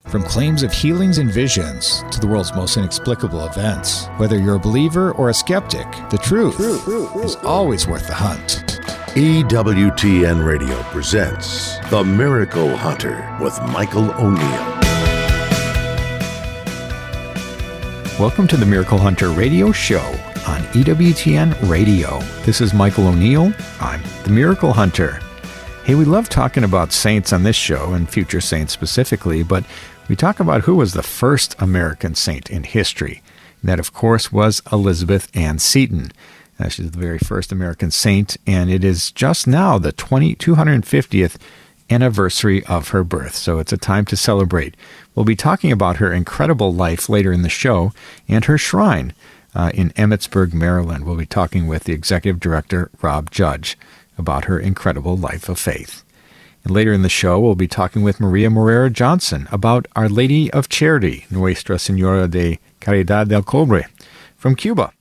From claims of healings and visions to the world's most inexplicable events, whether you're a believer or a skeptic, the truth is always worth the hunt. EWTN Radio presents The Miracle Hunter with Michael O'Neill. Welcome to the Miracle Hunter Radio Show on EWTN Radio. This is Michael O'Neill. I'm the Miracle Hunter. Hey, we love talking about saints on this show, and future saints specifically, but we talk about who was the first American saint in history. And that, of course, was Elizabeth Ann Seton. She's the very first American saint, and it is just now the 250th anniversary of her birth, so it's a time to celebrate. We'll be talking about her incredible life later in the show and her shrine in Emmitsburg, Maryland. We'll be talking with the executive director, Rob Judge, about her incredible life of faith. And later in the show, we'll be talking with Maria Morera Johnson about Our Lady of Charity, Nuestra Señora de Caridad del Cobre, from Cuba,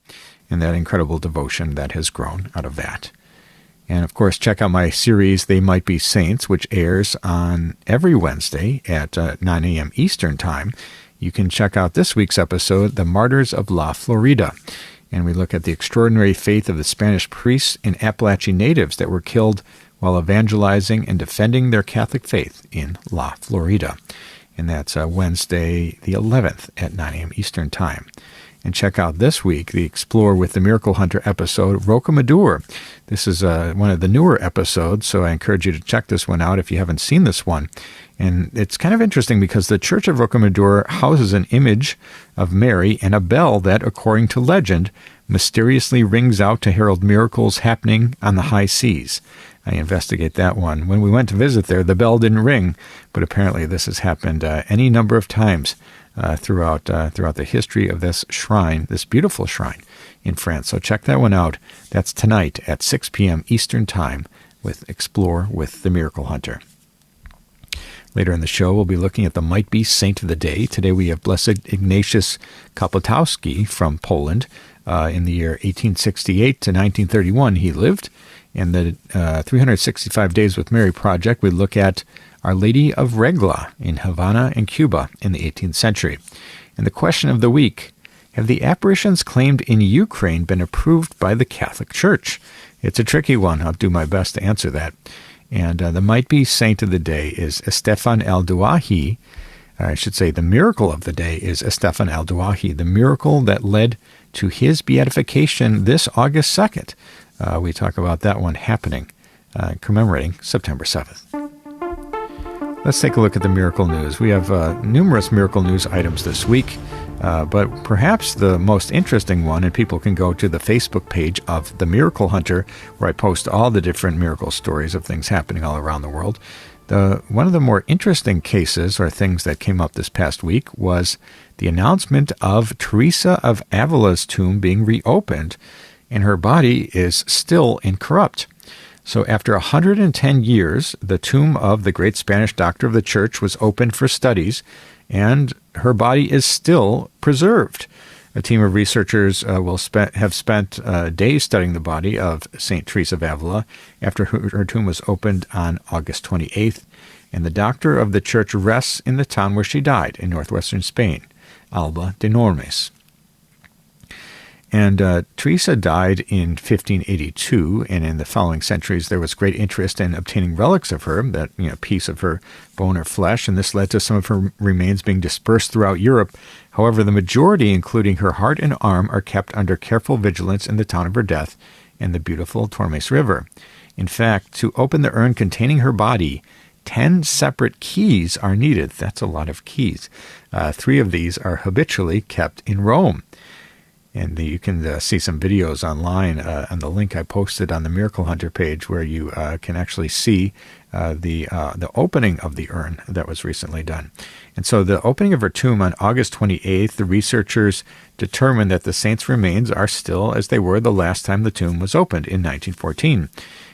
and that incredible devotion that has grown out of that. And of course, check out my series, They Might Be Saints, which airs on every Wednesday at 9 a.m. Eastern Time. You can check out this week's episode, The Martyrs of La Florida. And we look at the extraordinary faith of the Spanish priests and Appalachian natives that were killed while evangelizing and defending their Catholic faith in La Florida. And that's Wednesday the 11th at 9 a.m. Eastern Time. And check out this week, the Explore with the Miracle Hunter episode, Rocamadour. This is one of the newer episodes, so I encourage you to check this one out if you haven't seen this one. And it's kind of interesting because the Church of Rocamadour houses an image of Mary and a bell that, according to legend, mysteriously rings out to herald miracles happening on the high seas. I investigate that one. When we went to visit there, the bell didn't ring, but apparently this has happened any number of times throughout the history of this shrine, this beautiful shrine in France. So check that one out. That's tonight at 6 p.m. Eastern Time with Explore with the Miracle Hunter. Later in the show, we'll be looking at the Might Be Saint of the Day. Today we have Blessed Ignatius Kopatowski from Poland. In the year 1868 to 1931 he lived. In the 365 Days with Mary project, we look at Our Lady of Regla in Havana and Cuba in the 18th century. And the question of the week, have the apparitions claimed in Ukraine been approved by the Catholic Church? It's a tricky one. I'll do my best to answer that. And the Might Be Saint of the Day is Estefan el-Douahi. I should say the miracle of the day is Estefan el-Douahi, the miracle that led to his beatification this August 2nd. We talk about that one happening, commemorating September 7th. Let's take a look at the miracle news. We have numerous miracle news items this week, but perhaps the most interesting one, and people can go to the Facebook page of The Miracle Hunter, where I post all the different miracle stories of things happening all around the world. One of the more interesting cases or things that came up this past week was the announcement of Teresa of Avila's tomb being reopened, and her body is still incorrupt. So after 110 years, the tomb of the great Spanish doctor of the church was opened for studies, and her body is still preserved. A team of researchers have spent days studying the body of St. Teresa of Avila after her tomb was opened on August 28th, and the doctor of the church rests in the town where she died in northwestern Spain, Alba de Normes. And Teresa died in 1582, and in the following centuries there was great interest in obtaining relics of her, that piece of her bone or flesh, and this led to some of her remains being dispersed throughout Europe. However, the majority, including her heart and arm, are kept under careful vigilance in the town of her death and the beautiful Tormes River. In fact, to open the urn containing her body, 10 separate keys are needed. That's a lot of keys. 3 of these are habitually kept in Rome. And you can see some videos online on the link I posted on the Miracle Hunter page, where you can actually see the opening of the urn that was recently done. And so the opening of her tomb on August 28th, the researchers determined that the saint's remains are still as they were the last time the tomb was opened in 1914.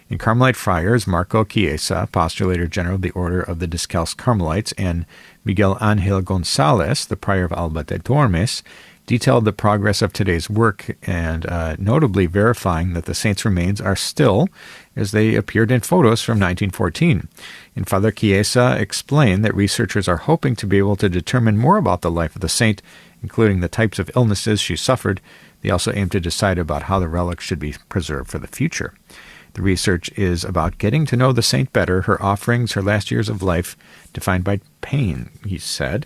In Carmelite friars, Marco Chiesa, postulator general of the Order of the Descalced Carmelites, and Miguel Ángel González, the prior of Alba de Tormes, detailed the progress of today's work and notably verifying that the saints' remains are still as they appeared in photos from 1914. And Father Chiesa explained that researchers are hoping to be able to determine more about the life of the saint, including the types of illnesses she suffered. They also aim to decide about how the relics should be preserved for the future. The research is about getting to know the saint better, her offerings, her last years of life, defined by pain, he said.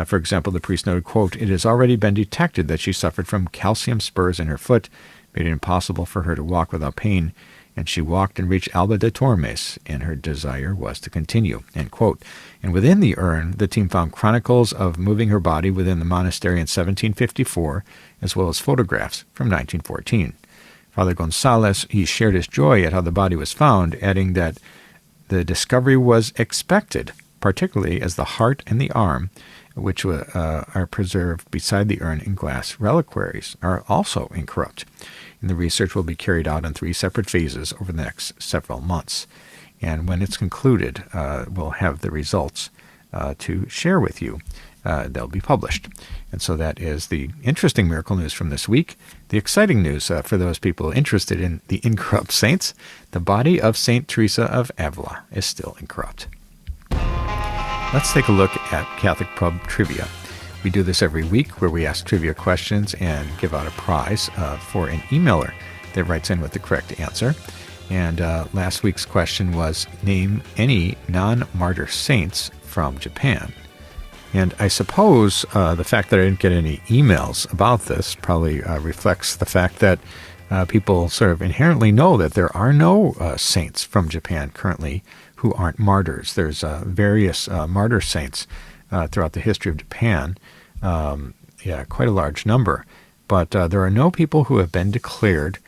For example, the priest noted, quote, "It has already been detected that she suffered from calcium spurs in her foot, made it impossible for her to walk without pain, and she walked and reached Alba de Tormes, and her desire was to continue," end quote. And within the urn, the team found chronicles of moving her body within the monastery in 1754, as well as photographs from 1914. Father Gonzalez, he shared his joy at how the body was found, adding that the discovery was expected, particularly as the heart and the arm, which are preserved beside the urn in glass reliquaries, are also incorrupt. And the research will be carried out in 3 separate phases over the next several months. And when it's concluded, we'll have the results to share with you. They'll be published. And so that is the interesting miracle news from this week. The exciting news for those people interested in the incorrupt saints: the body of St. Teresa of Avila is still incorrupt. Let's take a look at Catholic Pub Trivia. We do this every week where we ask trivia questions and give out a prize for an emailer that writes in with the correct answer. And last week's question was, name any non-martyr saints from Japan. And I suppose the fact that I didn't get any emails about this probably reflects the fact that people sort of inherently know that there are no saints from Japan currently who aren't martyrs. There's various martyr saints throughout the history of Japan, quite a large number. But there are no people who have been declared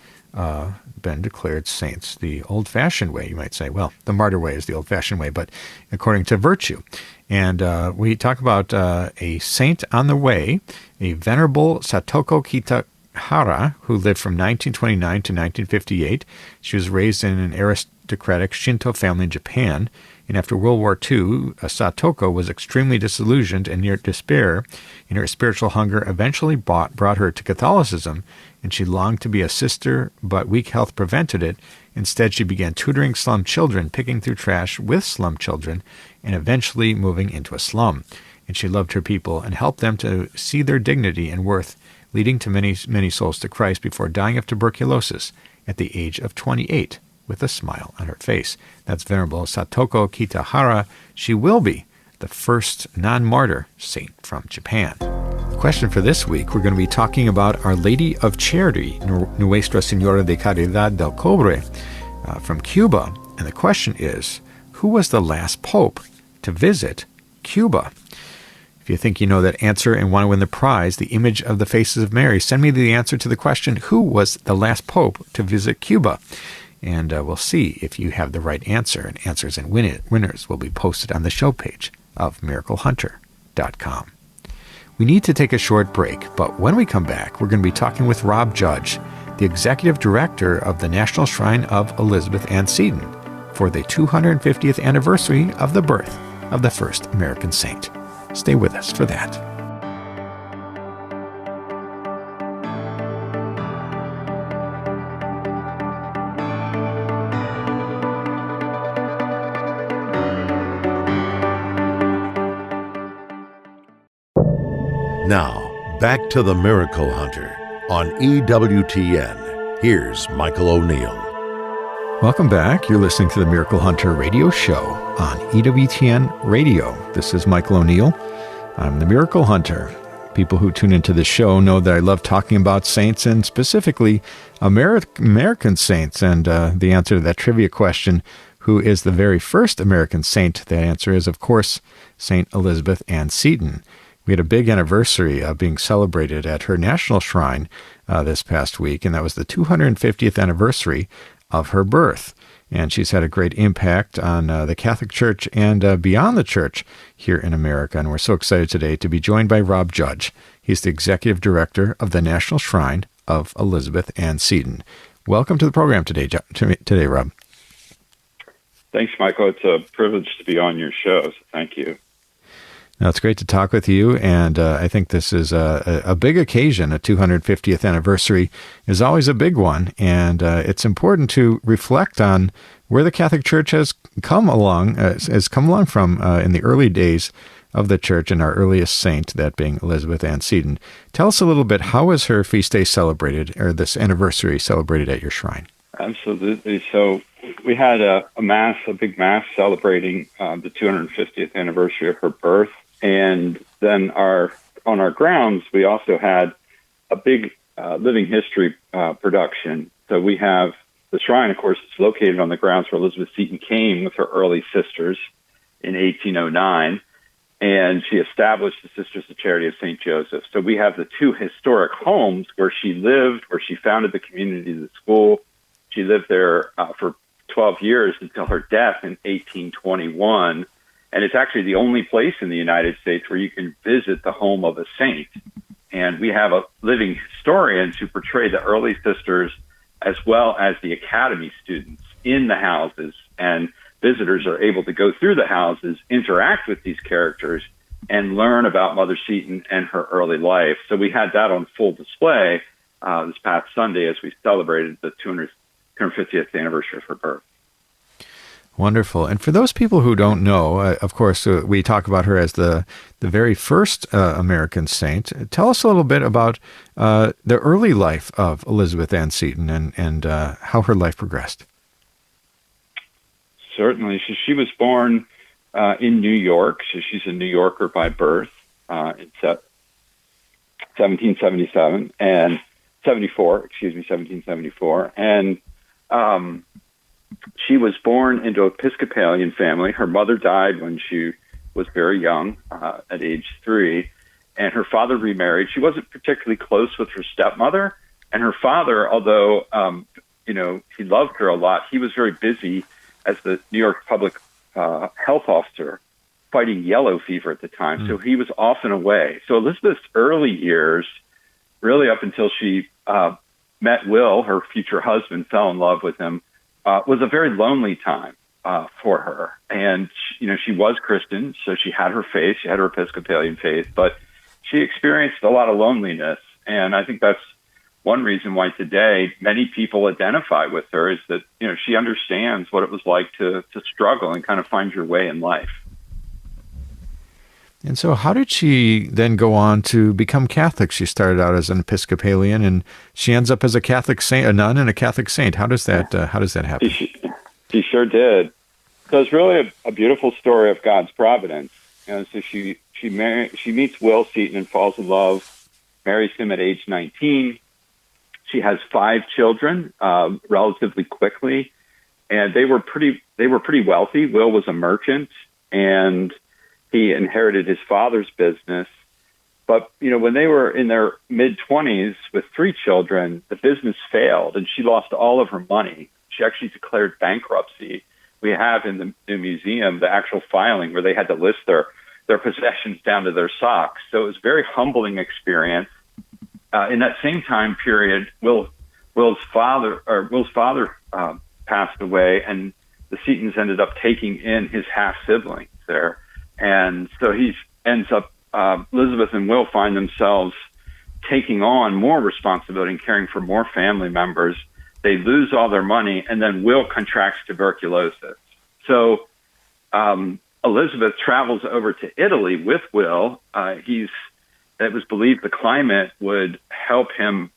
saints the old-fashioned way, you might say. Well, the martyr way is the old-fashioned way, but according to virtue. And we talk about a saint on the way, a Venerable Satoko Kitahara, who lived from 1929 to 1958. She was raised in an aristocratic Shinto family in Japan, and after World War II, Satoko was extremely disillusioned and near despair, and her spiritual hunger eventually brought her to Catholicism, and she longed to be a sister, but weak health prevented it. Instead, she began tutoring slum children, picking through trash with slum children, and eventually moving into a slum. And she loved her people and helped them to see their dignity and worth, leading to many souls to Christ before dying of tuberculosis at the age of 28 with a smile on her face. That's Venerable Satoko Kitahara. She will be the first non-martyr saint from Japan. The question for this week, we're going to be talking about Our Lady of Charity, Nuestra Señora de Caridad del Cobre, from Cuba. And the question is, who was the last pope to visit Cuba? If you think you know that answer and want to win the prize, the image of the faces of Mary, send me the answer to the question, who was the last pope to visit Cuba? And we'll see if you have the right answer. And answers and winners will be posted on the show page of miraclehunter.com. We need to take a short break, but when we come back, we're going to be talking with Rob Judge, the executive director of the National Shrine of Elizabeth Ann Seton, for the 250th anniversary of the birth of the first American saint. Stay with us for that. Now, back to the Miracle Hunter on EWTN. Here's Michael O'Neill. Welcome back. You're listening to the Miracle Hunter radio show on EWTN Radio. This is Michael O'Neill. I'm the Miracle Hunter. People who tune into the show know that I love talking about saints and specifically American saints. And the answer to that trivia question, who is the very first American saint? The answer is, of course, St. Elizabeth Ann Seton. We had a big anniversary being celebrated at her national shrine this past week, and that was the 250th anniversary of her birth. And she's had a great impact on the Catholic Church and beyond the Church here in America. And we're so excited today to be joined by Rob Judge. He's the executive director of the National Shrine of Elizabeth Ann Seton. Welcome to the program today, Rob. Thanks, Michael. It's a privilege to be on your show, so thank you. Now, it's great to talk with you, and I think this is a big occasion. A 250th anniversary is always a big one, and it's important to reflect on where the Catholic Church has come along from in the early days of the Church, and our earliest saint, that being Elizabeth Ann Seton. Tell us a little bit, how was her feast day celebrated, or this anniversary celebrated at your shrine? Absolutely. So we had a big mass celebrating the 250th anniversary of her birth. And then on our grounds, we also had a big living history production. So we have the shrine, of course, it's located on the grounds where Elizabeth Seton came with her early sisters in 1809. And she established the Sisters of Charity of St. Joseph. So we have the two historic homes where she lived, where she founded the community, the school. She lived there for 12 years until her death in 1821. And it's actually the only place in the United States where you can visit the home of a saint. And we have living historians who portray the early sisters as well as the academy students in the houses. And visitors are able to go through the houses, interact with these characters, and learn about Mother Seton and her early life. So we had that on full display this past Sunday as we celebrated the 250th anniversary of her birth. Wonderful. And for those people who don't know, of course, we talk about her as the very first American saint. Tell us a little bit about the early life of Elizabeth Ann Seton and how her life progressed. Certainly. So she was born in New York. So she's a New Yorker by birth in 1777 and 1774. And she was born into an Episcopalian family. Her mother died when she was very young, at age 3, and her father remarried. She wasn't particularly close with her stepmother, and her father, although he loved her a lot, he was very busy as the New York public health officer fighting yellow fever at the time. So he was often away. So Elizabeth's early years, really up until she met Will, her future husband, fell in love with him, was a very lonely time for her. And, she was Christian, so she had her faith, she had her Episcopalian faith, but she experienced a lot of loneliness. And I think that's one reason why today many people identify with her, is that, she understands what it was like to struggle and kind of find your way in life. And so how did she then go on to become Catholic? She started out as an Episcopalian, and she ends up as a Catholic saint, a nun and a Catholic saint. How does that happen? She sure did. So it's really a beautiful story of God's providence. So she meets Will Seton and falls in love, marries him at age 19. She has 5 children relatively quickly, and they were pretty wealthy. Will was a merchant, and he inherited his father's business. But, when they were in their mid-20s with 3 children, the business failed, and she lost all of her money. She actually declared bankruptcy. We have in the museum the actual filing where they had to list their possessions down to their socks. So it was a very humbling experience. In that same time period, Will's father passed away, and the Setons ended up taking in his half-siblings there. And so Elizabeth and Will find themselves taking on more responsibility and caring for more family members. They lose all their money, and then Will contracts tuberculosis. So Elizabeth travels over to Italy with Will. It was believed the climate would help him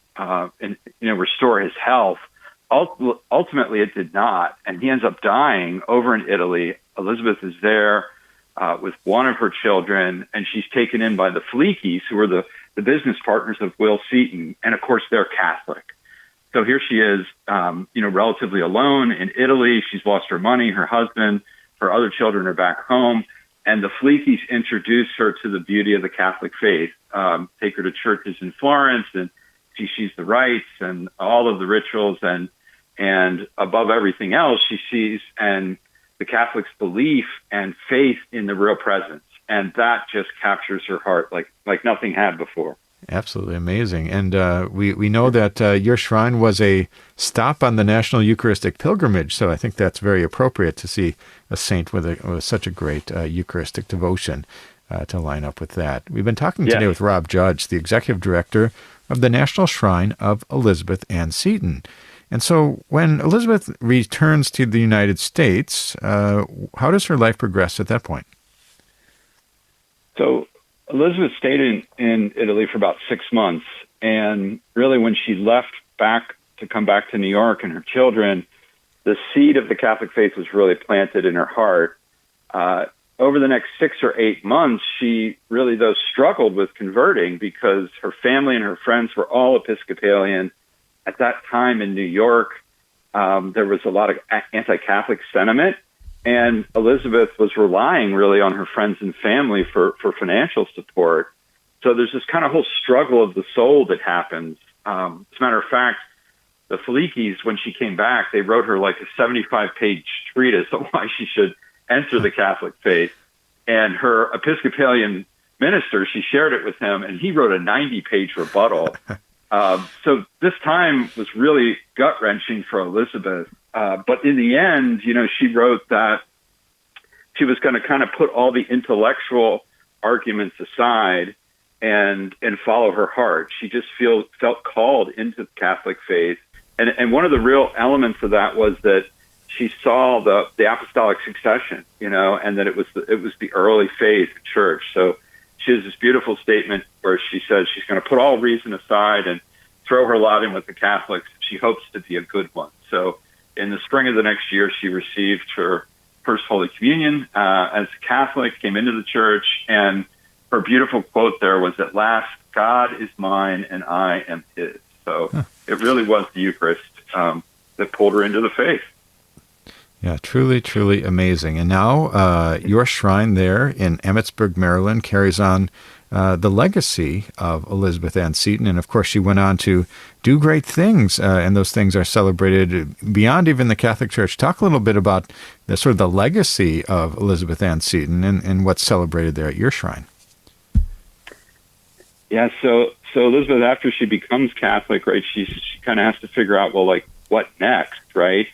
restore his health. Ultimately, it did not, and he ends up dying over in Italy. Elizabeth is there with one of her children, and she's taken in by the Fleekies, who are the business partners of Will Seton, and of course they're Catholic. So here she is, relatively alone in Italy. She's lost her money, her husband, her other children are back home, and the Fleekies introduce her to the beauty of the Catholic faith, take her to churches in Florence, and she sees the rites and all of the rituals, and above everything else, she sees the Catholics' belief and faith in the real presence, and that just captures her heart like nothing had before. Absolutely amazing. And we know that your shrine was a stop on the National Eucharistic Pilgrimage, so I think that's very appropriate to see a saint with such a great Eucharistic devotion. to line up with that. We've been talking today with Rob Judge, the executive director of the National Shrine of Elizabeth Ann Seton. And so when Elizabeth returns to the United States, how does her life progress at that point? So Elizabeth stayed in Italy for about 6 months. And really when she left back to come back to New York and her children, the seed of the Catholic faith was really planted in her heart. Over the next 6 or 8 months, she really, though, struggled with converting because her family and her friends were all Episcopalian. At that time in New York, there was a lot of anti-Catholic sentiment, and Elizabeth was relying really on her friends and family for financial support. So there's this kind of whole struggle of the soul that happens. As a matter of fact, the Felicis, when she came back, they wrote her like a 75-page treatise on why she should enter the Catholic faith. And her Episcopalian minister, she shared it with him, and he wrote a 90-page rebuttal. So this time was really gut-wrenching for Elizabeth. But in the end, she wrote that she was going to kind of put all the intellectual arguments aside and follow her heart. She just felt called into the Catholic faith. And one of the real elements of that was that she saw the apostolic succession, and that it was the early faith church. So she has this beautiful statement where she says she's going to put all reason aside and throw her lot in with the Catholics. She hopes to be a good one. So in the spring of the next year, she received her first Holy Communion as a Catholic, came into the church, and her beautiful quote there was, "At last, God is mine and I am his." So it really was the Eucharist that pulled her into the faith. Yeah, truly, truly amazing. And now your shrine there in Emmitsburg, Maryland, carries on the legacy of Elizabeth Ann Seton. And, of course, she went on to do great things, and those things are celebrated beyond even the Catholic Church. Talk a little bit about the sort of the legacy of Elizabeth Ann Seton and what's celebrated there at your shrine. Yeah, so Elizabeth, after she becomes Catholic, right, she kind of has to figure out, well, like, what next, right?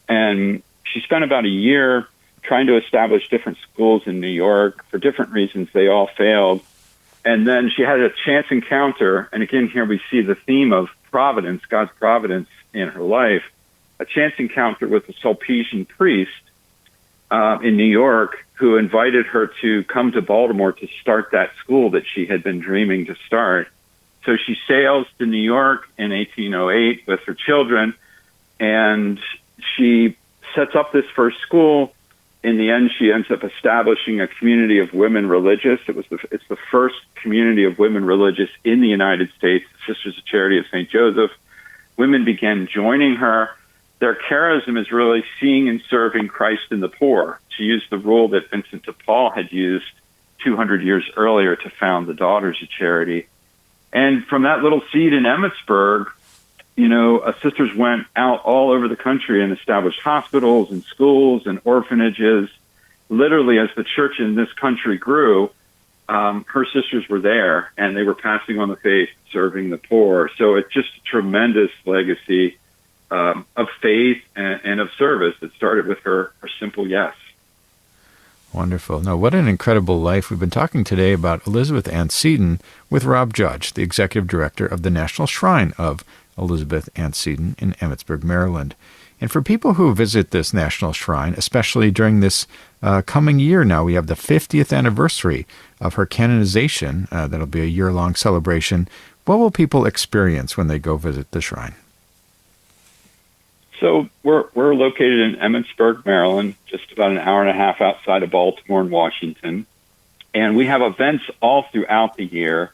And she spent about a year trying to establish different schools in New York. For different reasons, they all failed. And then she had a chance encounter, and again, here we see the theme of providence, God's providence in her life, a chance encounter with a Sulpician priest in New York who invited her to come to Baltimore to start that school that she had been dreaming to start. So she sails to New York in 1808 with her children, and she sets up this first school. In the end, she ends up establishing a community of women religious. It's the first community of women religious in the United States, the Sisters of Charity of St. Joseph. Women began joining her. Their charism is really seeing and serving Christ in the poor. She used the rule that Vincent de Paul had used 200 years earlier to found the Daughters of Charity. And from that little seed in Emmitsburg, sisters went out all over the country and established hospitals and schools and orphanages. Literally, as the church in this country grew, her sisters were there, and they were passing on the faith, serving the poor. So it's just a tremendous legacy of faith and of service that started with her simple yes. Wonderful. Now, what an incredible life. We've been talking today about Elizabeth Ann Seton with Rob Judge, the executive director of the National Shrine of Elizabeth Ann Seton in Emmitsburg, Maryland. And for people who visit this National Shrine, especially during this coming year now, we have the 50th anniversary of her canonization. That'll be a year-long celebration. What will people experience when they go visit the shrine? So we're located in Emmitsburg, Maryland, just about an hour and a half outside of Baltimore and Washington. And we have events all throughout the year.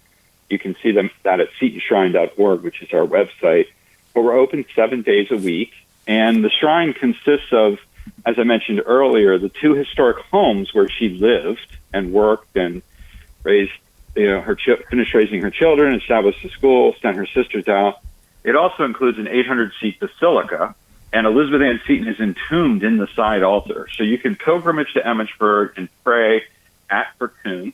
You can see that at setonshrine.org, which is our website. But we're open 7 days a week. And the shrine consists of, as I mentioned earlier, the 2 historic homes where she lived and worked and raised, finished raising her children, established a school, sent her sisters out. It also includes an 800-seat basilica, and Elizabeth Ann Seton is entombed in the side altar. So you can pilgrimage to Emmitsburg and pray at her tomb.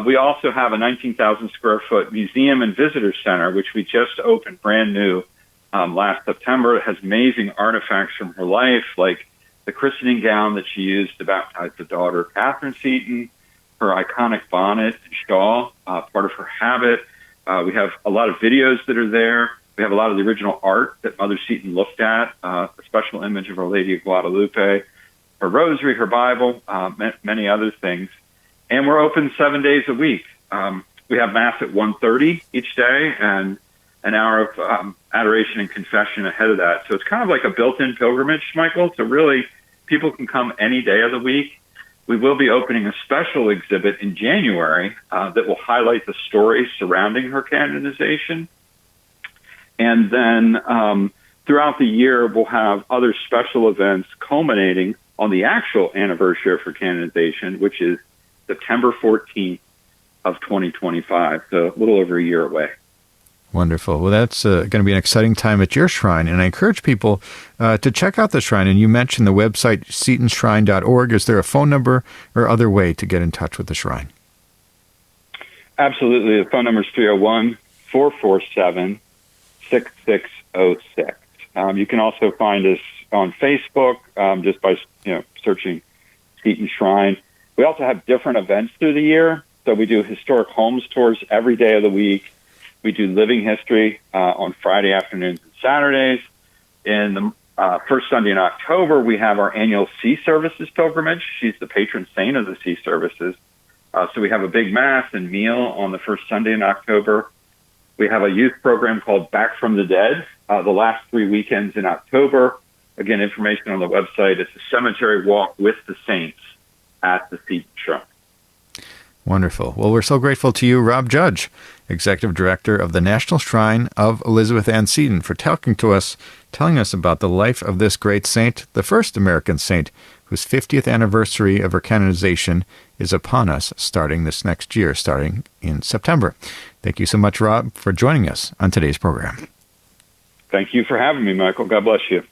We also have a 19,000-square-foot museum and visitor center, which we just opened brand new last September. It has amazing artifacts from her life, like the christening gown that she used to baptize the daughter, Catherine Seton, her iconic bonnet and shawl, part of her habit. We have a lot of videos that are there. We have a lot of the original art that Mother Seton looked at, a special image of Our Lady of Guadalupe, her rosary, her Bible, many other things. And we're open 7 days a week. We have Mass at 1:30 each day and an hour of adoration and confession ahead of that. So it's kind of like a built-in pilgrimage, Michael. So really, people can come any day of the week. We will be opening a special exhibit in January that will highlight the stories surrounding her canonization. And then throughout the year, we'll have other special events culminating on the actual anniversary of her canonization, which is September 14th of 2025, so a little over a year away. Wonderful. Well, that's going to be an exciting time at your shrine, and I encourage people to check out the shrine. And you mentioned the website, setonshrine.org. Is there a phone number or other way to get in touch with the shrine? Absolutely. The phone number is 301-447-6606. You can also find us on Facebook just by searching Seton Shrine. We also have different events through the year. So we do historic homes tours every day of the week. We do living history on Friday afternoons and Saturdays. In the first Sunday in October, we have our annual Sea Services pilgrimage. She's the patron saint of the Sea Services. So we have a big Mass and meal on the first Sunday in October. We have a youth program called Back from the Dead, the last 3 weekends in October. Again, information on the website. It's a cemetery walk with the saints at the Seton Shrine. Wonderful. Well, we're so grateful to you, Rob Judge, Executive Director of the National Shrine of Elizabeth Ann Seton, for telling us about the life of this great saint, the first American saint, whose 50th anniversary of her canonization is upon us starting this next year, starting in September. Thank you so much, Rob, for joining us on today's program. Thank you for having me, Michael. God bless you.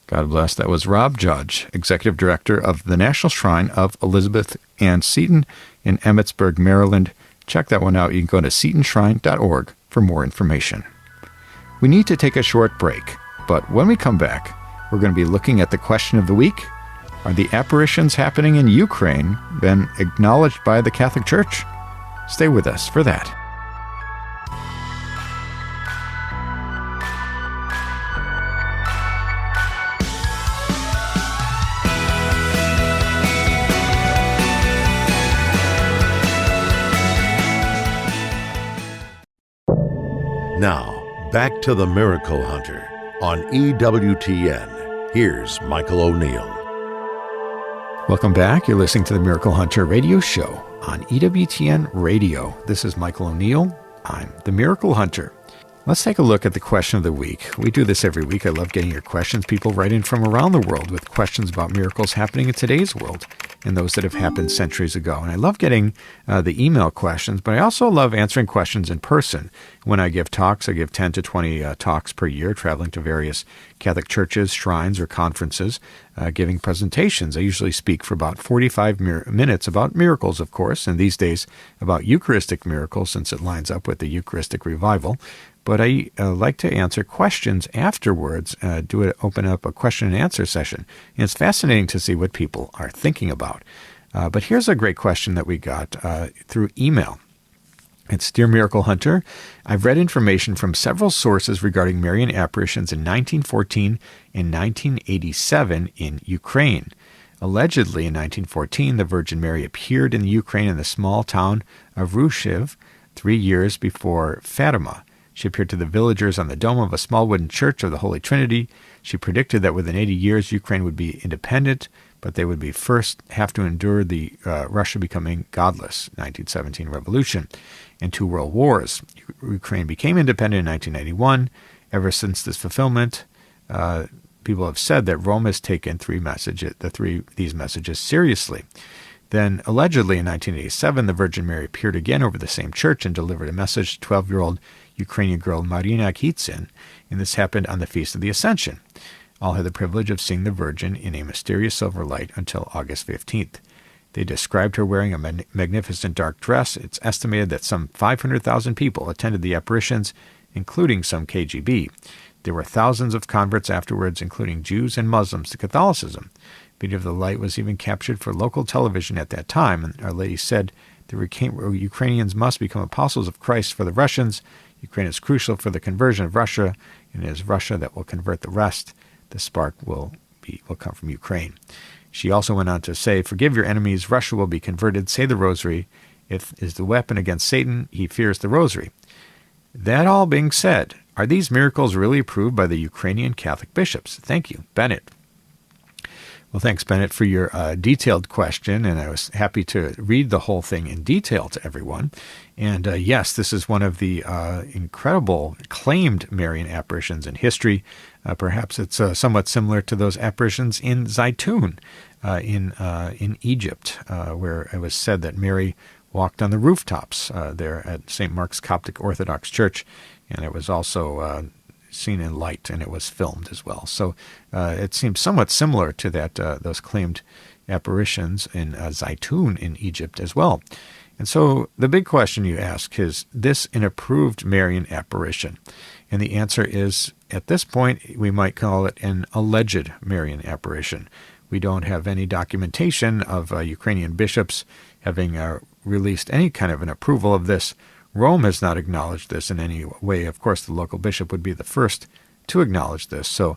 God bless. That was Rob Judge, Executive Director of the National Shrine of Elizabeth Ann Seton in Emmitsburg, Maryland. Check that one out. You can go to setonshrine.org for more information. We need to take a short break, but when we come back, we're going to be looking at the question of the week. Are the apparitions happening in Ukraine been acknowledged by the Catholic Church? Stay with us for that. Now, back to the Miracle Hunter on EWTN. Here's Michael O'Neill. Welcome back. You're listening to the Miracle Hunter radio show on EWTN Radio. This is Michael O'Neill. I'm the Miracle Hunter. Let's take a look at the question of the week. We do this every week. I love getting your questions. People write in from around the world with questions about miracles happening in today's world and those that have happened centuries ago. And I love getting the email questions, but I also love answering questions in person. When I give talks, I give 10 to 20 talks per year, traveling to various Catholic churches, shrines, or conferences, giving presentations. I usually speak for about 45 minutes about miracles, of course, and these days about Eucharistic miracles, since it lines up with the Eucharistic revival. But I like to answer questions afterwards, open up a question and answer session. And it's fascinating to see what people are thinking about. But here's a great question that we got through email. It's, Dear Miracle Hunter, I've read information from several sources regarding Marian apparitions in 1914 and 1987 in Ukraine. Allegedly, in 1914, the Virgin Mary appeared in the Ukraine in the small town of Rushiv 3 years before Fatima. She appeared to the villagers on the dome of a small wooden church of the Holy Trinity. She predicted that within 80 years, Ukraine would be independent, but they would be first have to endure the Russia becoming godless 1917 revolution and 2 world wars. Ukraine became independent in 1991. Ever since this fulfillment, people have said that Rome has taken these messages seriously. Then, allegedly in 1987, the Virgin Mary appeared again over the same church and delivered a message to 12-year-old Ukrainian girl Marina Kitsin, and this happened on the Feast of the Ascension. All had the privilege of seeing the Virgin in a mysterious silver light until August 15th. They described her wearing a magnificent dark dress. It's estimated that some 500,000 people attended the apparitions, including some KGB. There were thousands of converts afterwards, including Jews and Muslims to Catholicism. Video of the light was even captured for local television at that time. And Our Lady said the Ukrainians must become apostles of Christ for the Russians. Ukraine is crucial for the conversion of Russia, and it is Russia that will convert the rest. The spark will come from Ukraine. She also went on to say, forgive your enemies, Russia will be converted, say the rosary. If is the weapon against Satan, he fears the rosary. That all being said, are these miracles really approved by the Ukrainian Catholic bishops? Thank you, Bennett. Well, thanks, Bennett, for your detailed question, and I was happy to read the whole thing in detail to everyone. And yes, this is one of the incredible claimed Marian apparitions in history. Perhaps it's somewhat similar to those apparitions in Seton in Egypt, where it was said that Mary walked on the rooftops there at St. Mark's Coptic Orthodox Church, and it was also seen in light, and it was filmed as well. So it seems somewhat similar to that those claimed apparitions in Seton in Egypt as well. And so the big question you ask, is this an approved Marian apparition? And the answer is, at this point, we might call it an alleged Marian apparition. We don't have any documentation of Ukrainian bishops having released any kind of an approval of this. Rome has not acknowledged this in any way. Of course, the local bishop would be the first to acknowledge this. So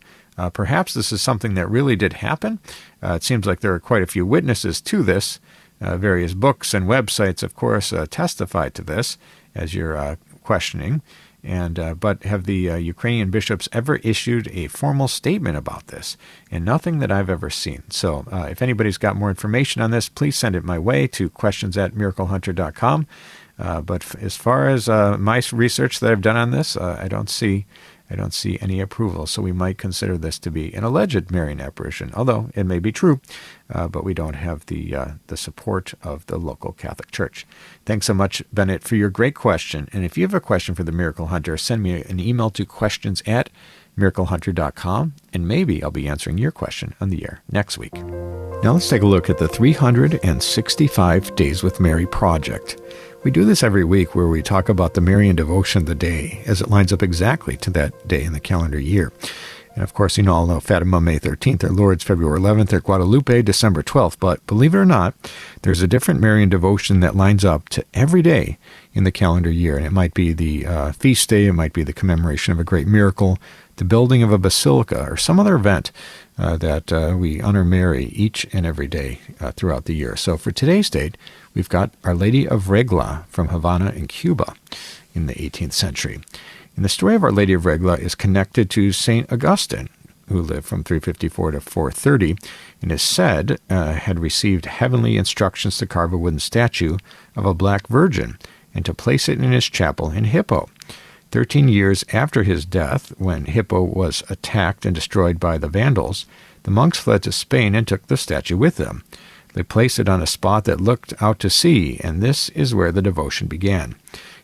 perhaps this is something that really did happen. It seems like there are quite a few witnesses to this. Various books and websites, of course, testify to this, as you're questioning. But have the Ukrainian bishops ever issued a formal statement about this? And nothing that I've ever seen. So if anybody's got more information on this, please send it my way to questions@miraclehunter.com. But as far as my research that I've done on this, I don't see any approval. So we might consider this to be an alleged Marian apparition, although it may be true, but we don't have the support of the local Catholic Church. Thanks so much, Bennett, for your great question. And if you have a question for the Miracle Hunter, send me an email to questions@miraclehunter.com, and maybe I'll be answering your question on the air next week. Now let's take a look at the 365 Days with Mary project. We do this every week where we talk about the Marian devotion of the day as it lines up exactly to that day in the calendar year. And of course, you all know Fatima, May 13th, or Lourdes, February 11th, or Guadalupe, December 12th. But believe it or not, there's a different Marian devotion that lines up to every day in the calendar year. And it might be the feast day, it might be the commemoration of a great miracle, the building of a basilica, or some other event that we honor Mary each and every day throughout the year. So for today's date, we've got Our Lady of Regla from Havana in Cuba in the 18th century. And the story of Our Lady of Regla is connected to St. Augustine, who lived from 354 to 430, and is said had received heavenly instructions to carve a wooden statue of a black virgin and to place it in his chapel in Hippo. 13 years after his death, when Hippo was attacked and destroyed by the Vandals, the monks fled to Spain and took the statue with them. They placed it on a spot that looked out to sea, and this is where the devotion began.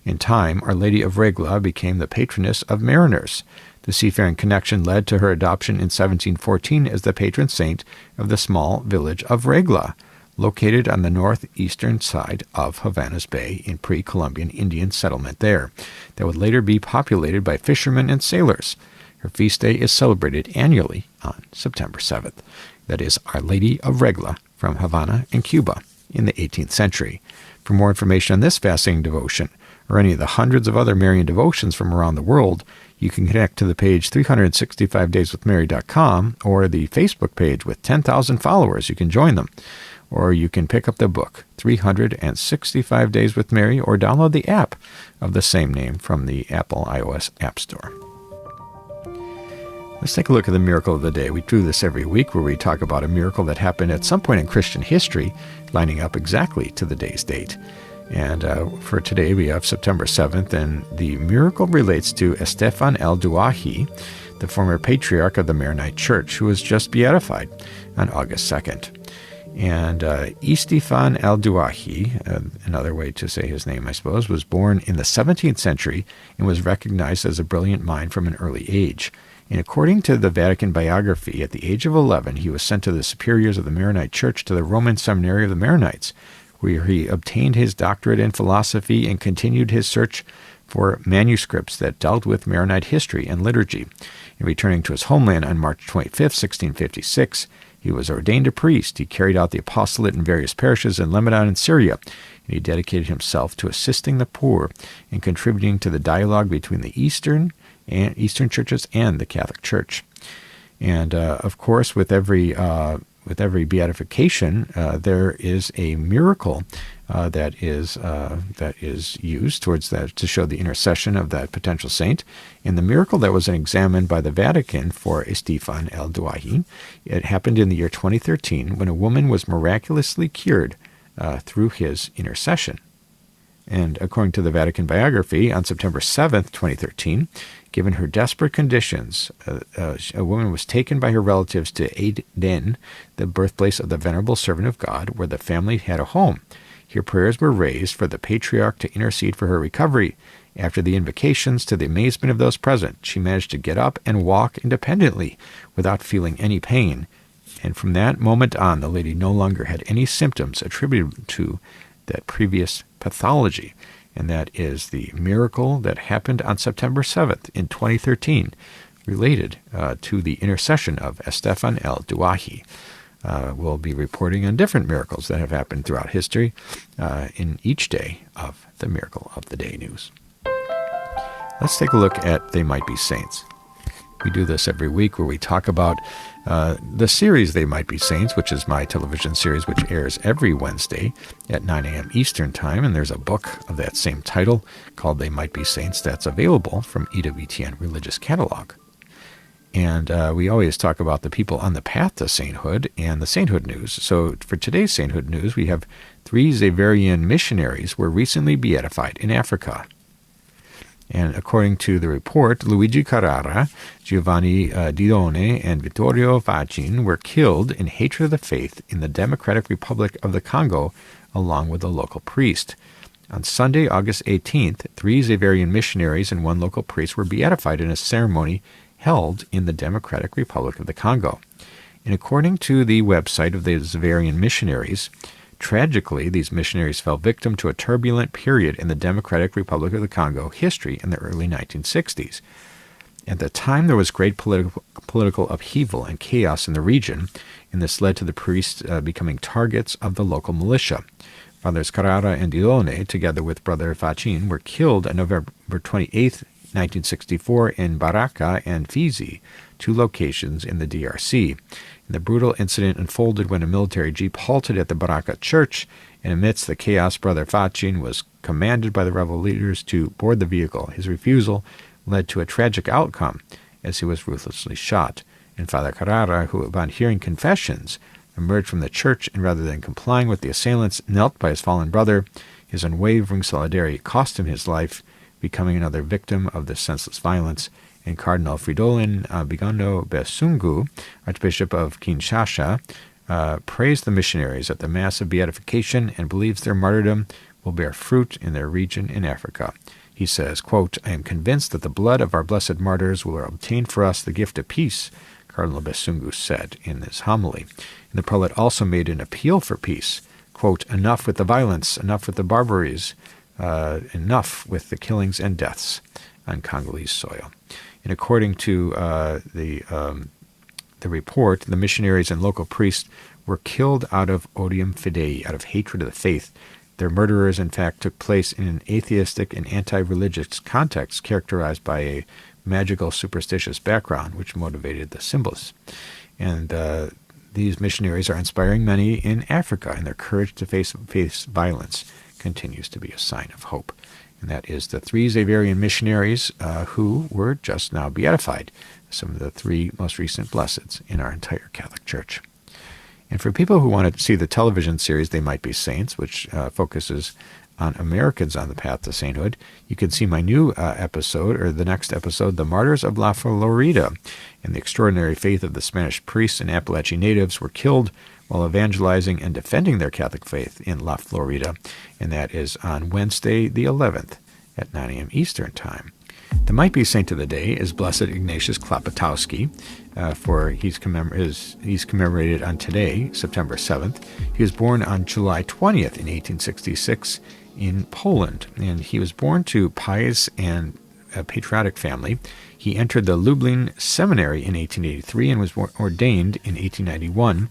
In time, Our Lady of Regla became the patroness of mariners. The seafaring connection led to her adoption in 1714 as the patron saint of the small village of Regla, located on the northeastern side of Havana's Bay in pre-Columbian Indian settlement there, that would later be populated by fishermen and sailors. Her feast day is celebrated annually on September 7th. That is Our Lady of Regla from Havana in Cuba in the 18th century. For more information on this fascinating devotion, or any of the hundreds of other Marian devotions from around the world, you can connect to the page 365dayswithmary.com or the Facebook page with 10,000 followers. You can join them. Or you can pick up the book, 365 Days with Mary, or download the app of the same name from the Apple iOS App Store. Let's take a look at the miracle of the day. We do this every week where we talk about a miracle that happened at some point in Christian history, lining up exactly to the day's date. And for today, we have September 7th, and the miracle relates to Estefan el-Duahi, the former patriarch of the Maronite Church, who was just beatified on August 2nd. And Estefan el-Duahi, another way to say his name, I suppose, was born in the 17th century and was recognized as a brilliant mind from an early age. And according to the Vatican biography, at the age of 11, he was sent to the superiors of the Maronite Church to the Roman Seminary of the Maronites, where he obtained his doctorate in philosophy and continued his search for manuscripts that dealt with Maronite history and liturgy. And returning to his homeland on March 25, 1656, He was ordained a priest. He carried out the apostolate in various parishes in Lebanon and Syria, and he dedicated himself to assisting the poor and contributing to the dialogue between the Eastern churches and the Catholic Church. And of course, with every beatification, there is a miracle that is used towards that to show the intercession of that potential saint. And the miracle that was examined by the Vatican for Estefan el Douahi, it happened in the year 2013 when a woman was miraculously cured through his intercession. And according to the Vatican biography, on September 7th, 2013, given her desperate conditions, a woman was taken by her relatives to Aden, the birthplace of the Venerable Servant of God, where the family had a home. Here prayers were raised for the patriarch to intercede for her recovery. After the invocations, to the amazement of those present, she managed to get up and walk independently without feeling any pain. And from that moment on, the lady no longer had any symptoms attributed to that previous pathology. And that is the miracle that happened on September 7th in 2013, related to the intercession of Estefan el Douahi. We'll be reporting on different miracles that have happened throughout history in each day of the Miracle of the Day news. Let's take a look at They Might Be Saints. We do this every week where we talk about the series They Might Be Saints, which is my television series, which airs every Wednesday at 9 a.m. Eastern Time. And there's a book of that same title called They Might Be Saints that's available from EWTN Religious Catalog. And we always talk about the people on the path to sainthood and the sainthood news. So for today's sainthood news, we have 3 Xaverian missionaries were recently beatified in Africa. And according to the report, Luigi Carrara, Giovanni Didone, and Vittorio Facin were killed in hatred of the faith in the Democratic Republic of the Congo, along with a local priest. On Sunday, August 18th, 3 Xaverian missionaries and 1 local priest were beatified in a ceremony held in the Democratic Republic of the Congo. And according to the website of the Xaverian missionaries, tragically, these missionaries fell victim to a turbulent period in the Democratic Republic of the Congo history in the early 1960s. At the time, there was great political upheaval and chaos in the region, and this led to the priests becoming targets of the local militia. Fathers Carrara and Didone, together with Brother Facin, were killed on November 28th, 1964 in Baraka and Fizi, 2 locations in the DRC. The brutal incident unfolded when a military jeep halted at the Baraka church, and amidst the chaos, Brother Facin was commanded by the rebel leaders to board the vehicle. His refusal led to a tragic outcome, as he was ruthlessly shot. And Father Carrara, who upon hearing confessions, emerged from the church and rather than complying with the assailants, knelt by his fallen brother. His unwavering solidarity cost him his life, becoming another victim of this senseless violence. And Cardinal Fridolin Bigondo Besungu, Archbishop of Kinshasa, praised the missionaries at the Mass of Beatification and believes their martyrdom will bear fruit in their region in Africa. He says, quote, "I am convinced that the blood of our blessed martyrs will obtain for us the gift of peace," Cardinal Besungu said in his homily. And the prelate also made an appeal for peace. Quote, "Enough with the violence, enough with the barbaries, enough with the killings and deaths on Congolese soil." And according to the report, the missionaries and local priests were killed out of odium fidei, out of hatred of the faith. Their murderers, in fact, took place in an atheistic and anti-religious context characterized by a magical, superstitious background, which motivated the symbols. And these missionaries are inspiring many in Africa, and their courage to face violence continues to be a sign of hope. And that is the 3 Xaverian missionaries who were just now beatified, some of the 3 most recent blesseds in our entire Catholic Church. And for people who want to see the television series They Might Be Saints, which focuses on Americans on the path to sainthood, you can see my new episode, or the next episode, The Martyrs of La Florida, and the extraordinary faith of the Spanish priests and Appalachian natives were killed while evangelizing and defending their Catholic faith in La Florida, and that is on Wednesday the 11th at 9 a.m. Eastern Time. The Might Be Saint of the Day is Blessed Ignatius Klopotowski, for he's commemorated on today, September 7th. He was born on July 20th in 1866 in Poland, and he was born to pious and a patriotic family. He entered the Lublin Seminary in 1883 and was ordained in 1891.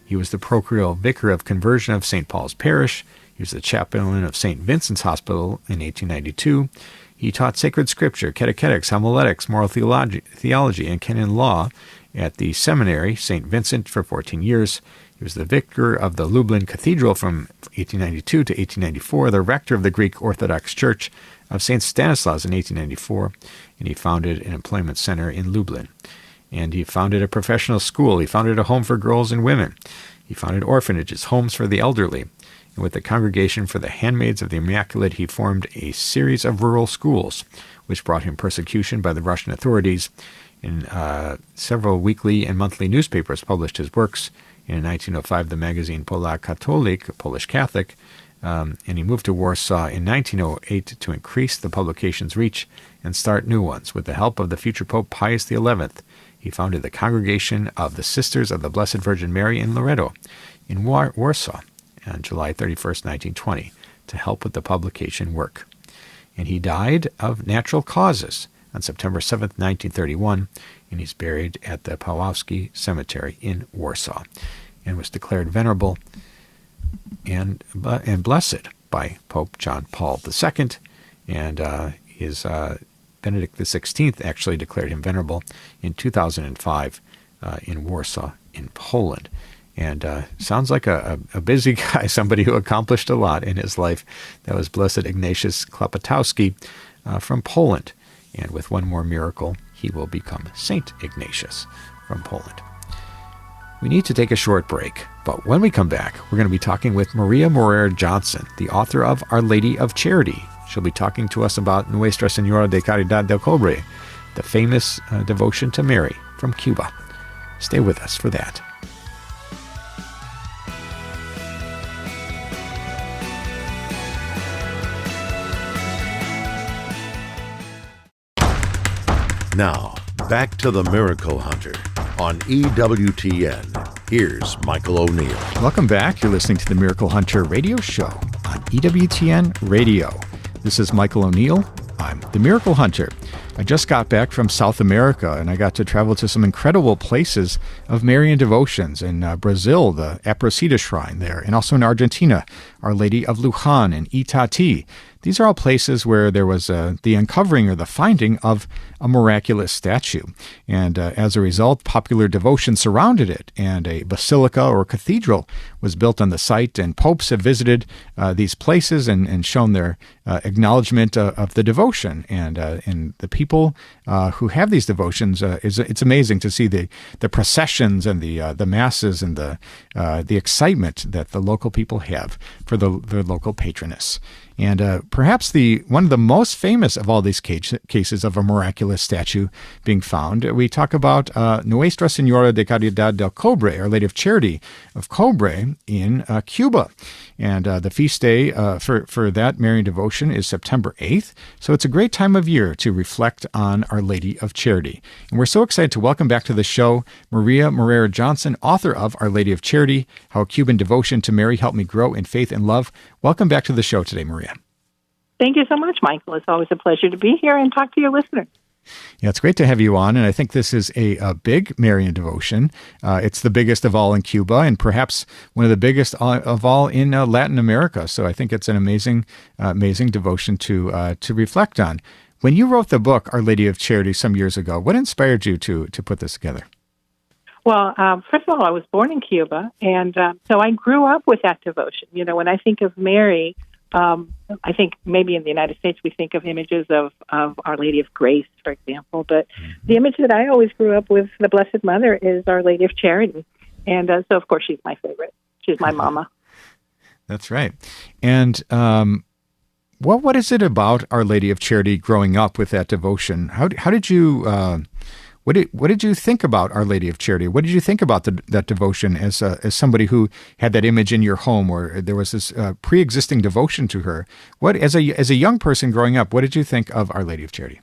He was the parochial vicar of conversion of St. Paul's Parish. He was the chaplain of St. Vincent's Hospital in 1892. He taught sacred scripture, catechetics, homiletics, moral theology, and canon law at the seminary, St. Vincent, for 14 years. He was the vicar of the Lublin Cathedral from 1892 to 1894, the rector of the Greek Orthodox Church of St. Stanislaus in 1894, and he founded an employment center in Lublin. And he founded a professional school. He founded a home for girls and women. He founded orphanages, homes for the elderly. And with the Congregation for the Handmaids of the Immaculate, he formed a series of rural schools, which brought him persecution by the Russian authorities. In several weekly and monthly newspapers published his works. In 1905, the magazine Polak Katolik, Polish Catholic, and he moved to Warsaw in 1908 to increase the publication's reach and start new ones. With the help of the future Pope Pius XI, he founded the Congregation of the Sisters of the Blessed Virgin Mary in Loreto, in Warsaw, on July 31st, 1920, to help with the publication work. And he died of natural causes on September 7th, 1931, and he's buried at the Pawłowski Cemetery in Warsaw, and was declared venerable and blessed by Pope John Paul II, and his Benedict XVI actually declared him venerable in 2005 in Warsaw, in Poland. And sounds like a busy guy, somebody who accomplished a lot in his life. That was Blessed Ignatius Klapatowski from Poland. And with one more miracle, he will become Saint Ignatius from Poland. We need to take a short break, but when we come back, we're going to be talking with Maria Morera Johnson, the author of Our Lady of Charity. She'll be talking to us about Nuestra Señora de Caridad del Cobre, the famous devotion to Mary from Cuba. Stay with us for that. Now, back to the Miracle Hunter on EWTN. Here's Michael O'Neill. Welcome back. You're listening to the Miracle Hunter radio show on EWTN Radio. This is Michael O'Neill. I'm the Miracle Hunter. I just got back from South America, and I got to travel to some incredible places of Marian devotions. In Brazil, the Aparecida Shrine there, and also in Argentina, Our Lady of Luján and Itati. These are all places where there was the uncovering or the finding of a miraculous statue. And as a result, popular devotion surrounded it, and a basilica or cathedral was built on the site, and popes have visited these places and shown their acknowledgement of the devotion. And the people who have these devotions, it's amazing to see the processions and the masses and the excitement that the local people have for the local patroness. And perhaps one of the most famous of all these cases of a miraculous statue being found, we talk about Nuestra Señora de Caridad del Cobre, Our Lady of Charity of Cobre in Cuba. And the feast day for that Marian devotion is September 8th. So it's a great time of year to reflect on Our Lady of Charity. And we're so excited to welcome back to the show Maria Morera Johnson, author of Our Lady of Charity, How a Cuban Devotion to Mary Helped Me Grow in Faith and Love. Welcome back to the show today, Maria. Thank you so much, Michael. It's always a pleasure to be here and talk to your listeners. Yeah, it's great to have you on, and I think this is a big Marian devotion. It's the biggest of all in Cuba, and perhaps one of the biggest of all in Latin America. So I think it's an amazing devotion to reflect on. When you wrote the book, Our Lady of Charity, some years ago, what inspired you to put this together? Well, first of all, I was born in Cuba, and so I grew up with that devotion. You know, when I think of Mary, I think maybe in the United States we think of images of Our Lady of Grace, for example, but the image that I always grew up with, the Blessed Mother, is Our Lady of Charity. And so, of course, she's my favorite. She's my mama. That's right. And what is it about Our Lady of Charity growing up with that devotion? How did you... What did you think about Our Lady of Charity? What did you think about that devotion as somebody who had that image in your home, where there was this pre-existing devotion to her? What, as a young person growing up, what did you think of Our Lady of Charity?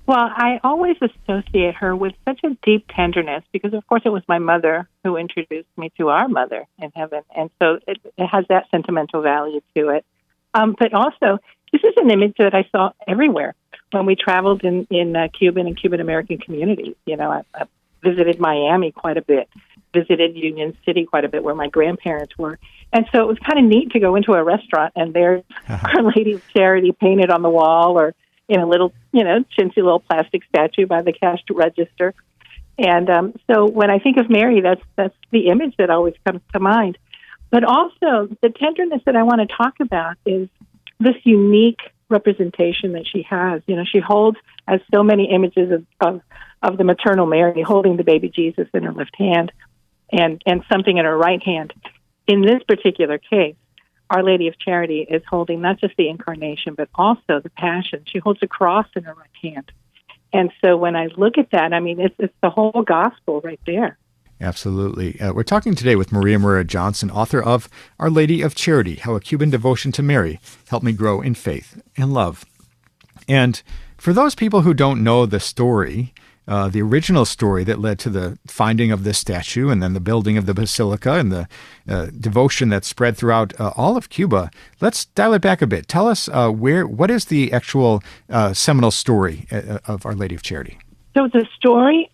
Well, I always associate her with such a deep tenderness because, of course, it was my mother who introduced me to our Mother in heaven, and so it has that sentimental value to it. But also, this is an image that I saw everywhere. when we traveled in Cuban and Cuban American communities. I visited Miami quite a bit, visited Union City quite a bit, where my grandparents were. And so it was kind of neat to go into a restaurant and there's Our Lady of Charity painted on the wall, or in a little, chintzy little plastic statue by the cash register. And so when I think of Mary, that's the image that always comes to mind. But also the tenderness that I want to talk about is this unique representation that she has. She holds, as so many images of the maternal Mary, holding the baby Jesus in her left hand and something in her right hand. In this particular case, Our Lady of Charity is holding not just the Incarnation, but also the Passion. She holds a cross in her right hand. And so when I look at that, it's the whole gospel right there. Absolutely. We're talking today with Morera Johnson, author of Our Lady of Charity, How a Cuban Devotion to Mary Helped Me Grow in Faith and Love. And for those people who don't know the story, the original story that led to the finding of this statue and then the building of the basilica and the devotion that spread throughout all of Cuba, let's dial it back a bit. Tell us what is the actual seminal story of Our Lady of Charity? So it's a story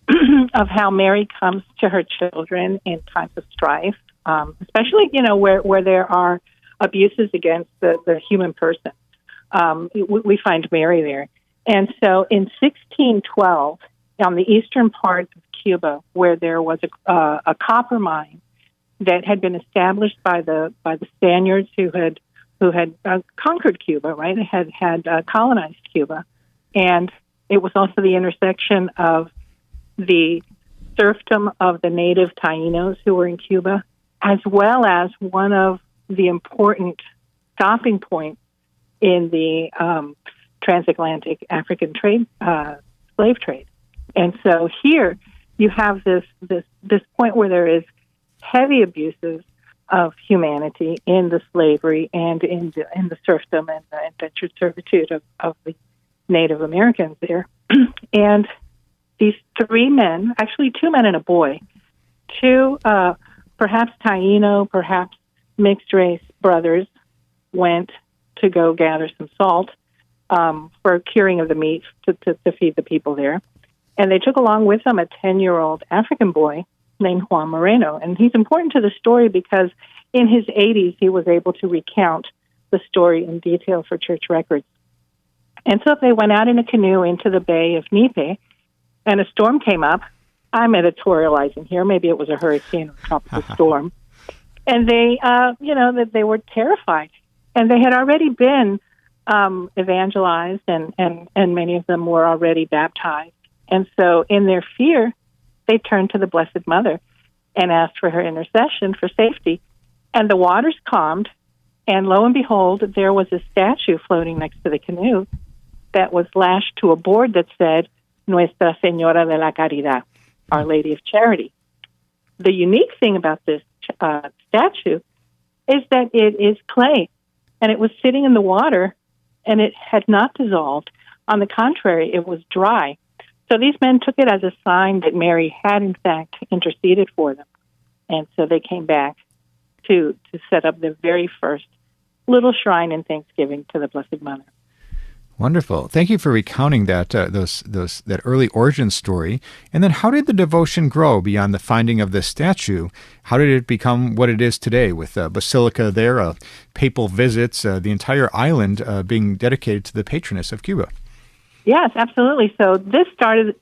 of how Mary comes to her children in times of strife, especially, where there are abuses against the human person. We find Mary there. And so in 1612, on the eastern part of Cuba, where there was a copper mine that had been established by the Spaniards who had conquered Cuba, right? They had colonized Cuba, and it was also the intersection of the serfdom of the native Taínos who were in Cuba, as well as one of the important stopping points in the transatlantic African trade, slave trade. And so here you have this point where there is heavy abuses of humanity in the slavery and in the serfdom and the indentured servitude of the Native Americans there. And these three men, actually two men and a boy, two perhaps Taíno, perhaps mixed race brothers, went to go gather some salt for curing of the meat to feed the people there. And they took along with them a 10-year-old African boy named Juan Moreno. And he's important to the story because in his 80s, he was able to recount the story in detail for church records. And so they went out in a canoe into the Bay of Nipe, and a storm came up. I'm editorializing here. Maybe it was a hurricane or a tropical storm. And they, they were terrified. And they had already been evangelized, and many of them were already baptized. And so in their fear, they turned to the Blessed Mother and asked for her intercession for safety. And the waters calmed, and lo and behold, there was a statue floating next to the canoe that was lashed to a board that said, Nuestra Señora de Caridad, Our Lady of Charity. The unique thing about this statue is that it is clay, and it was sitting in the water, and it had not dissolved. On the contrary, it was dry. So these men took it as a sign that Mary had, in fact, interceded for them. And so they came back to set up the very first little shrine in thanksgiving to the Blessed Mother. Wonderful. Thank you for recounting that that early origin story. And then how did the devotion grow beyond the finding of this statue? How did it become what it is today with a basilica there, papal visits, the entire island being dedicated to the patroness of Cuba? Yes, absolutely. So this started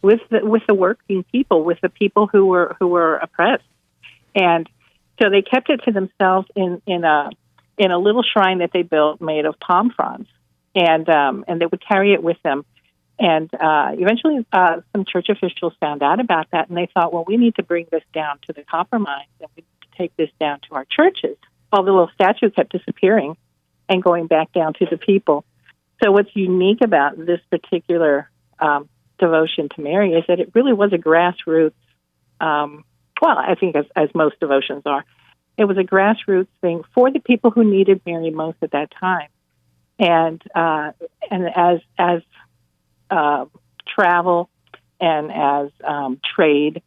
with the working people, with the people who were oppressed, and so they kept it to themselves in a little shrine that they built made of palm fronds, and they would carry it with them. And eventually, some church officials found out about that, and they thought, well, we need to bring this down to the copper mines, and we need to take this down to our churches. Well, the little statue kept disappearing and going back down to the people. So what's unique about this particular devotion to Mary is that it really was a grassroots, I think as most devotions are, it was a grassroots thing for the people who needed Mary most at that time. And as travel and as trade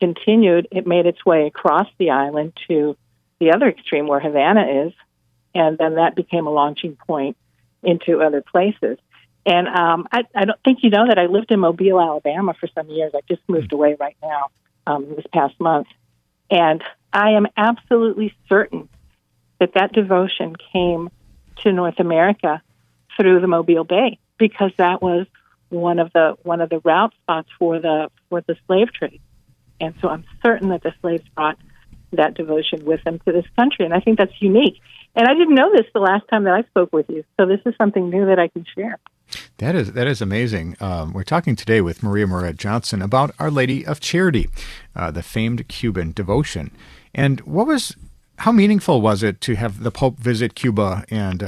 continued, it made its way across the island to the other extreme where Havana is, and then that became a launching point into other places. And I don't think you know that I lived in Mobile, Alabama for some years. I just moved away right now this past month. And I am absolutely certain that devotion came to North America through the Mobile Bay, because that was one of the route spots for the slave trade. And so I'm certain that the slaves brought that devotion with them to this country. And I think that's unique. And I didn't know this the last time that I spoke with you. So this is something new that I can share. That is amazing. We're talking today with Maria Morera Johnson about Our Lady of Charity, the famed Cuban devotion. And how meaningful was it to have the Pope visit Cuba and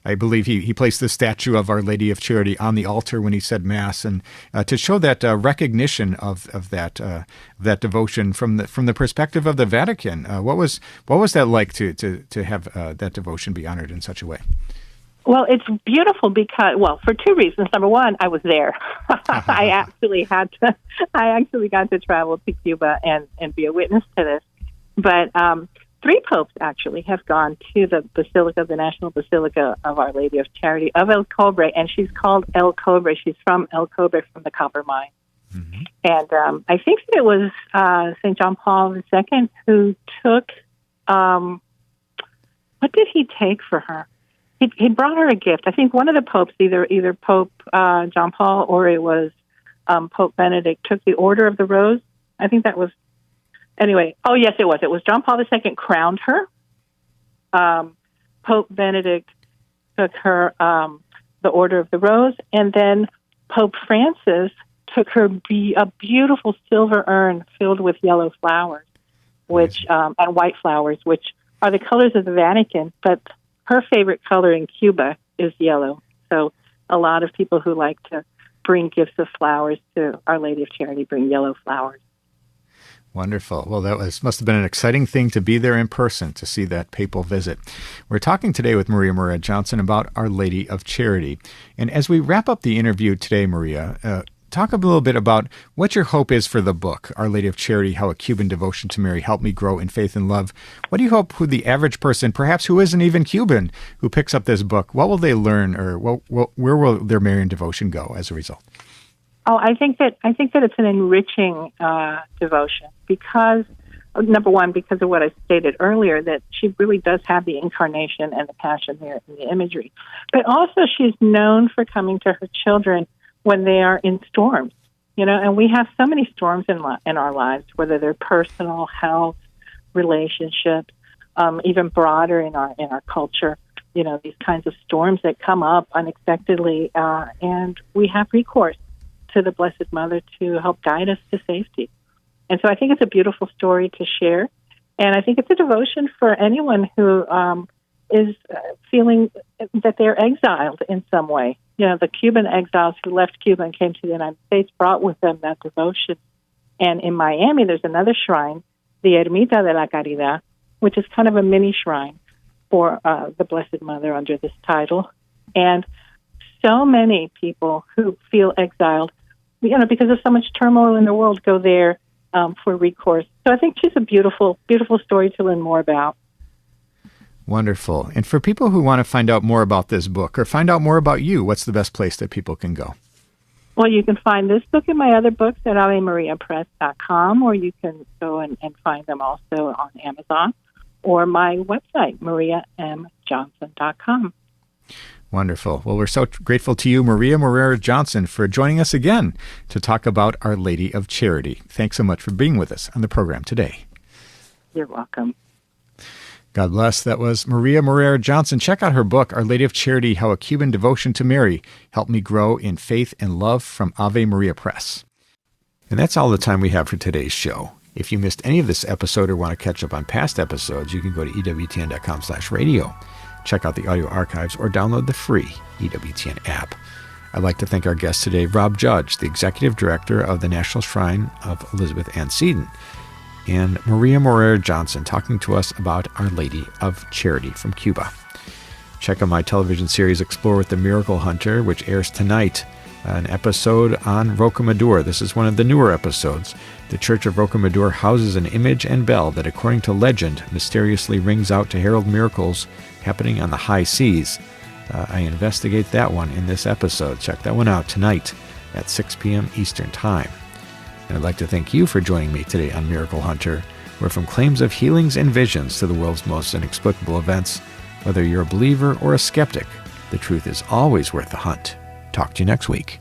I believe he placed the statue of Our Lady of Charity on the altar when he said Mass, and to show that recognition of that devotion from the perspective of the Vatican. What was that like to have that devotion be honored in such a way? Well, it's beautiful because, for two reasons. Number one, I was there. I actually got to travel to Cuba and be a witness to this. But 3 popes actually have gone to the Basilica, the National Basilica of Our Lady of Charity of El Cobre, and she's called El Cobre. She's from El Cobre, from the copper mine. Mm-hmm. And I think that it was St. John Paul II who took, what did he take for her? He brought her a gift. I think one of the popes, either Pope John Paul or it was Pope Benedict, took the Order of the Rose. I think that was, anyway. Oh, yes, it was. It was John Paul II crowned her. Pope Benedict took her the Order of the Rose, and then Pope Francis took her a beautiful silver urn filled with yellow flowers, which and white flowers, which are the colors of the Vatican, but her favorite color in Cuba is yellow. So a lot of people who like to bring gifts of flowers to Our Lady of Charity bring yellow flowers. Wonderful. Well, must have been an exciting thing to be there in person to see that papal visit. We're talking today with Maria Morera Johnson about Our Lady of Charity. And as we wrap up the interview today, Maria, talk a little bit about what your hope is for the book, Our Lady of Charity, How a Cuban Devotion to Mary Helped Me Grow in Faith and Love. What do you hope who the average person, perhaps who isn't even Cuban, who picks up this book, what will they learn, or where will their Marian devotion go as a result? Oh, I think that it's an enriching devotion because, number one, because of what I stated earlier, that she really does have the incarnation and the passion there in the imagery. But also she's known for coming to her children when they are in storms, and we have so many storms in our lives, whether they're personal, health, relationships, even broader in our culture, these kinds of storms that come up unexpectedly, and we have recourse to the Blessed Mother to help guide us to safety. And so I think it's a beautiful story to share, and I think it's a devotion for anyone who is feeling that they're exiled in some way. The Cuban exiles who left Cuba and came to the United States brought with them that devotion. And in Miami, there's another shrine, the Ermita de la Caridad, which is kind of a mini shrine for the Blessed Mother under this title. And so many people who feel exiled, because of so much turmoil in the world, go there for recourse. So I think she's a beautiful, beautiful story to learn more about. Wonderful. And for people who want to find out more about this book or find out more about you, what's the best place that people can go? Well, you can find this book and my other books at AveMariaPress.com, or you can go and find them also on Amazon or my website, MariaMJohnson.com. Wonderful. Well, we're so grateful to you, Maria Morera Johnson, for joining us again to talk about Our Lady of Charity. Thanks so much for being with us on the program today. You're welcome. God bless. That was Maria Morera Johnson. Check out her book, Our Lady of Charity, How a Cuban Devotion to Mary Helped Me Grow in Faith and Love, from Ave Maria Press. And that's all the time we have for today's show. If you missed any of this episode or want to catch up on past episodes, you can go to EWTN.com/radio. Check out the audio archives or download the free EWTN app. I'd like to thank our guest today, Rob Judge, the Executive Director of the National Shrine of Elizabeth Ann Seton, and Maria Morera Johnson talking to us about Our Lady of Charity from Cuba. Check out my television series Explore with the Miracle Hunter, which airs tonight, an episode on Rocamadour. This is one of the newer episodes. The Church of Rocamadour houses an image and bell that, according to legend, mysteriously rings out to herald miracles happening on the high seas. I investigate that one in this episode. Check that one out tonight at 6 p.m. Eastern Time. And I'd like to thank you for joining me today on Miracle Hunter, where from claims of healings and visions to the world's most inexplicable events, whether you're a believer or a skeptic, the truth is always worth the hunt. Talk to you next week.